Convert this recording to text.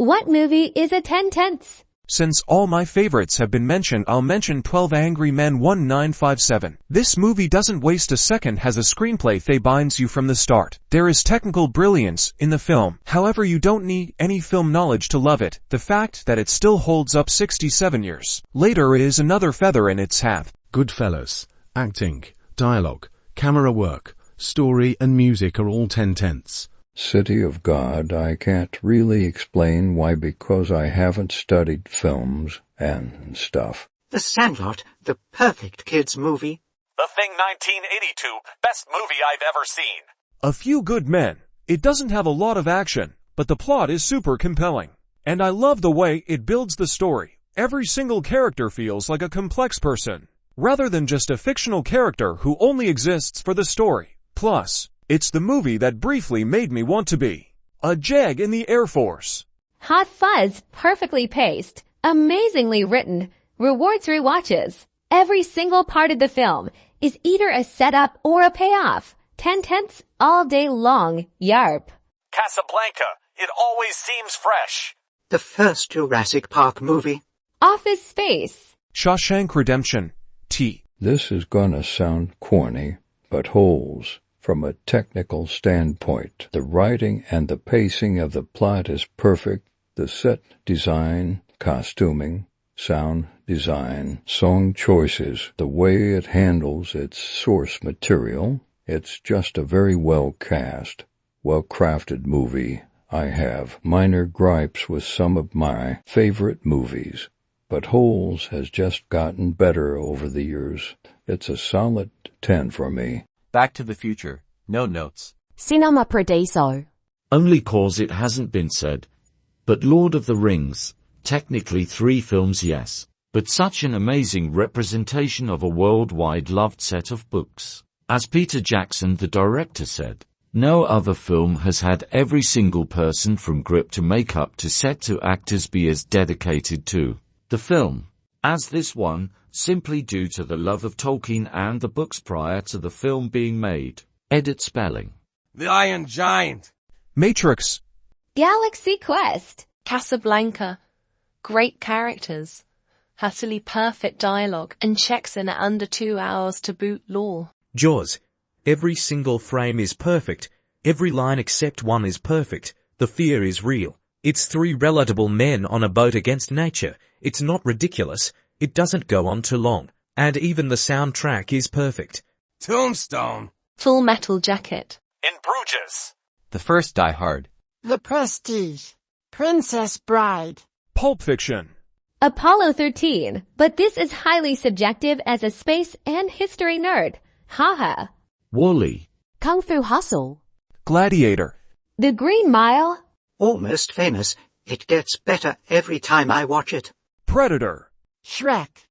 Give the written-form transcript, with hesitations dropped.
What movie is a 10/10? Since all my favorites have been mentioned, I'll mention 12 Angry Men 1957. This movie doesn't waste a second, has a screenplay that binds you from the start. There is technical brilliance in the film. However, you don't need any film knowledge to love it. The fact that it still holds up 67 years later is another feather in its hat. Goodfellas, acting, dialogue, camera work, story and music are all 10/10. City of God, I can't really explain why, because I haven't studied films and stuff. The Sandlot, the perfect kids movie. The Thing 1982, best movie I've ever seen. A Few Good Men. It doesn't have a lot of action, but the plot is super compelling. And I love the way it builds the story. Every single character feels like a complex person, rather than just a fictional character who only exists for the story. Plus, it's the movie that briefly made me want to be a JAG in the Air Force. Hot Fuzz, perfectly paced, amazingly written, rewards rewatches. Every single part of the film is either a setup or a payoff. 10/10 all day long, yarp. Casablanca, it always seems fresh. The first Jurassic Park movie. Office Space. Shawshank Redemption. T. This is gonna sound corny, but holds. From a technical standpoint, the writing and the pacing of the plot is perfect. The set design, costuming, sound design, song choices, the way it handles its source material, it's just a very well cast, well-crafted movie. I have minor gripes with some of my favorite movies, but Holes has just gotten better over the years. It's a solid 10 for me. Back to the Future. No notes. Cinema Paradiso. Only cause it hasn't been said. But Lord of the Rings, technically 3 films, yes. But such an amazing representation of a worldwide loved set of books. As Peter Jackson, the director, said, no other film has had every single person from grip to makeup to set to actors be as dedicated to the film as this one, simply due to the love of Tolkien and the books prior to the film being made. Edit spelling. The Iron Giant. Matrix. Galaxy Quest. Casablanca. Great characters. Utterly perfect dialogue and checks in at under 2 hours to boot law. Jaws. Every single frame is perfect. Every line except one is perfect. The fear is real. It's 3 relatable men on a boat against nature. It's not ridiculous. It doesn't go on too long. And even the soundtrack is perfect. Tombstone. Full Metal Jacket. In Bruges. The first Die Hard. The Prestige. Princess Bride. Pulp Fiction. Apollo 13, but this is highly subjective as a space and history nerd. Haha. Wall-E. Kung Fu Hustle. Gladiator. The Green Mile. Almost Famous. It gets better every time I watch it. Predator. Shrek.